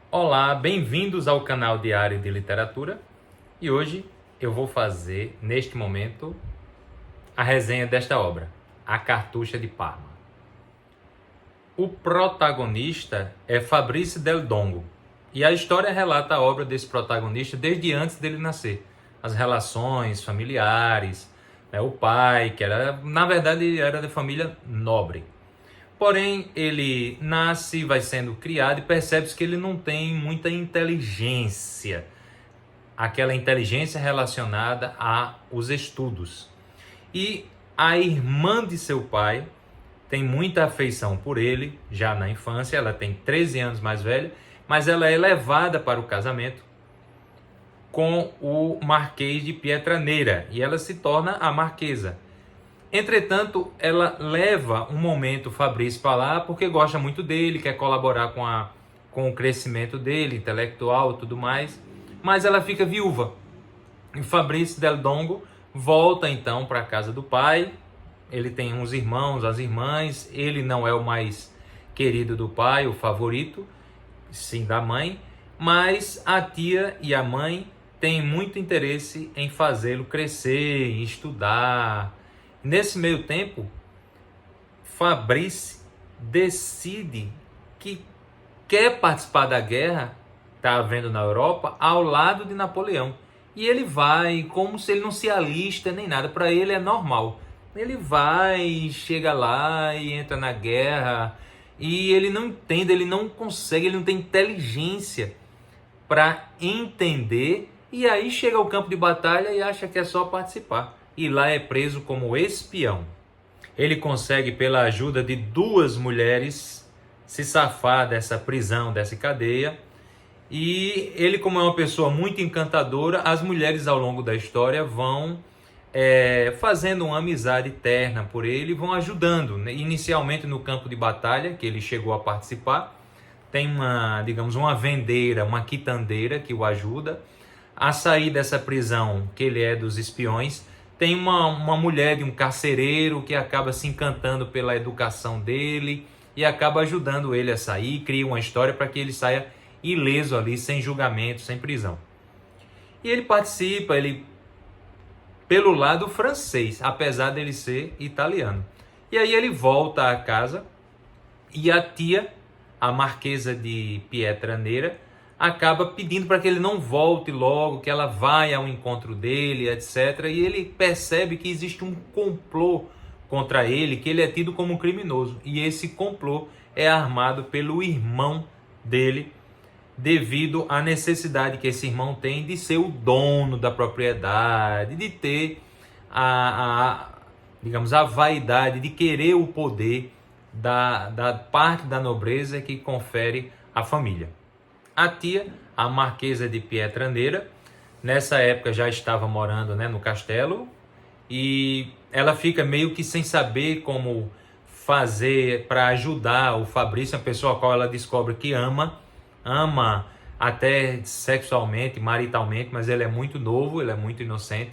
Olá, bem-vindos ao canal Diário de Literatura e hoje eu vou fazer, neste momento, a resenha desta obra, A Cartucha de Parma. O protagonista é Fabrício Del Dongo e a história relata a obra desse protagonista desde antes dele nascer. As relações familiares, o pai, que era, na verdade, era de família nobre. Porém, ele nasce, vai sendo criado e percebe-se que ele não tem muita inteligência. Aquela inteligência relacionada aos estudos. E a irmã de seu pai tem muita afeição por ele, já na infância, ela tem 13 anos mais velha, mas ela é levada para o casamento com o Marquês de Pietraneira e ela se torna a Marquesa. Entretanto, ela leva um momento o Fabrício para lá porque gosta muito dele, quer colaborar com o crescimento dele, intelectual e tudo mais, mas ela fica viúva. E Fabrício Del Dongo volta então para a casa do pai, ele tem uns irmãos, as irmãs, ele não é o mais querido do pai, o favorito, sim da mãe, mas a tia e a mãe têm muito interesse em fazê-lo crescer, em estudar. Nesse meio tempo, Fabrício decide que quer participar da guerra, está havendo na Europa, ao lado de Napoleão. E ele vai, como se ele não se alista nem nada, para ele é normal. Ele vai, chega lá e entra na guerra, e ele não entende, ele não consegue, ele não tem inteligência para entender, e aí chega ao campo de batalha e acha que é só participar. E lá é preso como espião. Ele consegue, pela ajuda de duas mulheres, se safar dessa prisão, dessa cadeia. E ele, como é uma pessoa muito encantadora, as mulheres ao longo da história vão fazendo uma amizade terna por ele, vão ajudando. Inicialmente no campo de batalha, que ele chegou a participar, tem uma vendeira, uma quitandeira que o ajuda a sair dessa prisão, que ele é dos espiões. Tem uma mulher de um carcereiro que acaba se encantando pela educação dele e acaba ajudando ele a sair, cria uma história para que ele saia ileso ali, sem julgamento, sem prisão. E ele participa, pelo lado francês, apesar dele ser italiano. E aí ele volta a casa e a tia, a Marquesa de Pietraneira, acaba pedindo para que ele não volte logo, que ela vai ao encontro dele, etc. E ele percebe que existe um complô contra ele, que ele é tido como um criminoso. E esse complô é armado pelo irmão dele, devido à necessidade que esse irmão tem de ser o dono da propriedade, de ter a vaidade, de querer o poder da parte da nobreza que confere à família. A tia, a Marquesa de Pietraneira, nessa época já estava morando, no castelo, e ela fica meio que sem saber como fazer para ajudar o Fabrício, a pessoa a qual ela descobre que ama até sexualmente, maritalmente, mas ele é muito novo, ele é muito inocente.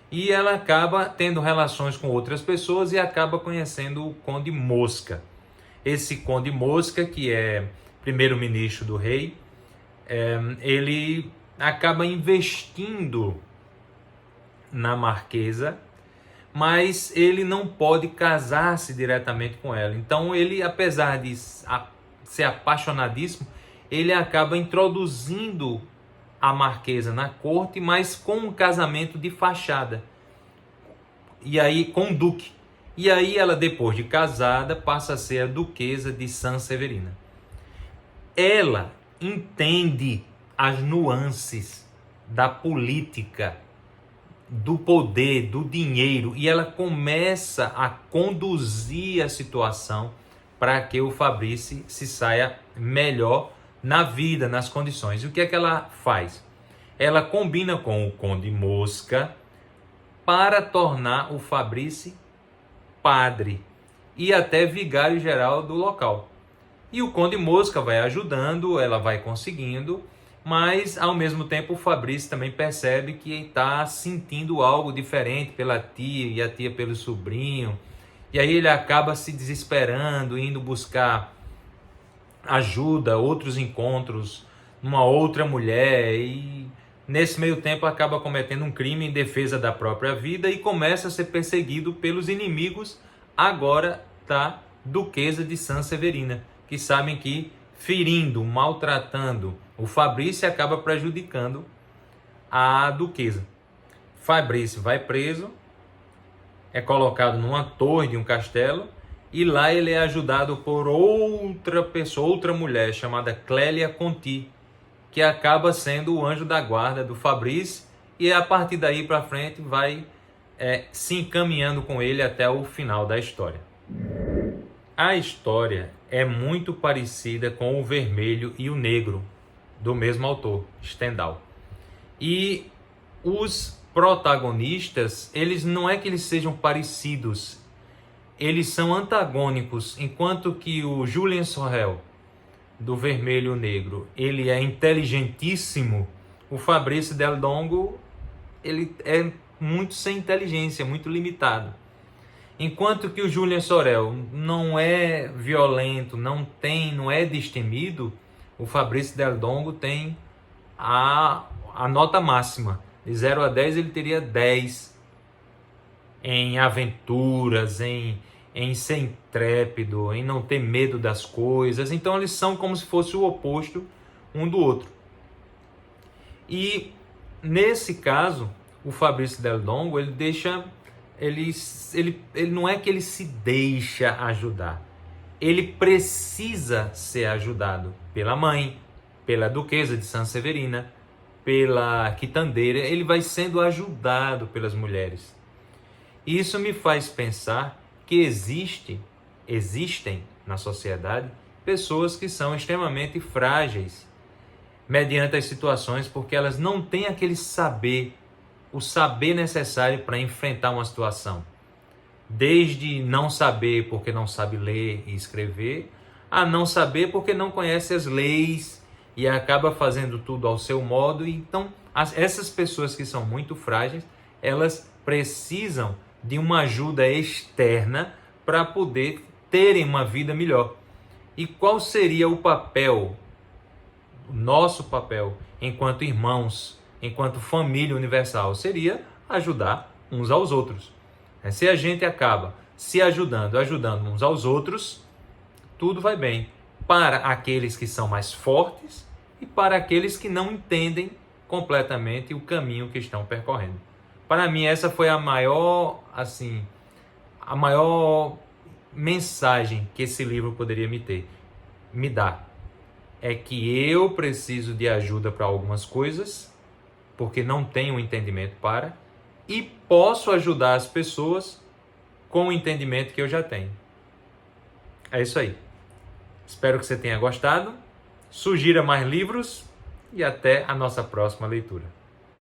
E ela acaba tendo relações com outras pessoas e acaba conhecendo o Conde Mosca. Esse Conde Mosca, que é primeiro-ministro do rei, ele acaba investindo na Marquesa, mas ele não pode casar-se diretamente com ela. Então ele, apesar de ser apaixonadíssimo, ele acaba introduzindo a Marquesa na corte, mas com um casamento de fachada. E aí, com o duque. E aí ela, depois de casada, passa a ser a duquesa de Sanseverina. Ela entende as nuances da política, do poder, do dinheiro, e ela começa a conduzir a situação para que o Fabrício se saia melhor na vida, nas condições. E o que é que ela faz? Ela combina com o Conde Mosca para tornar o Fabrício padre e até vigário-geral do local. E o Conde Mosca vai ajudando, ela vai conseguindo, mas ao mesmo tempo o Fabrício também percebe que está sentindo algo diferente pela tia e a tia pelo sobrinho. E aí ele acaba se desesperando, indo buscar ajuda, outros encontros uma outra mulher e nesse meio tempo acaba cometendo um crime em defesa da própria vida e começa a ser perseguido pelos inimigos agora da Duquesa de Sanseverina, que sabem que ferindo, maltratando o Fabrício acaba prejudicando a Duquesa. Fabrício vai preso, é colocado numa torre de um castelo e lá ele é ajudado por outra pessoa, outra mulher chamada Clélia Conti, que acaba sendo o anjo da guarda do Fabrício e a partir daí para frente vai se encaminhando com ele até o final da história. A história é muito parecida com O Vermelho e o Negro, do mesmo autor, Stendhal. E os protagonistas, eles não é que eles sejam parecidos, eles são antagônicos, enquanto que o Julien Sorel, do Vermelho e o Negro, ele é inteligentíssimo, o Fabrice Del Dongo, ele é muito sem inteligência, muito limitado. Enquanto que o Julien Sorel não é violento, não é destemido, o Fabrice Del Dongo tem a nota máxima. De 0 a 10 ele teria 10 em aventuras, em ser intrépido, em não ter medo das coisas. Então eles são como se fosse o oposto um do outro. E nesse caso, o Fabrice Del Dongo, ele deixa... Ele não é que ele se deixa ajudar. Ele precisa ser ajudado pela mãe, pela Duquesa de Sanseverina, pela quitandeira. Ele vai sendo ajudado pelas mulheres. Isso me faz pensar que existem na sociedade pessoas que são extremamente frágeis mediante as situações, porque elas não têm aquele saber, o saber necessário para enfrentar uma situação. Desde não saber porque não sabe ler e escrever, a não saber porque não conhece as leis e acaba fazendo tudo ao seu modo. Então, essas pessoas que são muito frágeis, elas precisam de uma ajuda externa para poder terem uma vida melhor. E qual seria o papel, o nosso papel, enquanto irmãos, enquanto família universal? Seria ajudar uns aos outros. Se a gente acaba se ajudando uns aos outros, tudo vai bem. Para aqueles que são mais fortes e para aqueles que não entendem completamente o caminho que estão percorrendo. Para mim, essa foi a maior mensagem que esse livro poderia me dar. É que eu preciso de ajuda para algumas coisas, porque não tenho entendimento para, e posso ajudar as pessoas com o entendimento que eu já tenho. É isso aí. Espero que você tenha gostado. Sugira mais livros e até a nossa próxima leitura.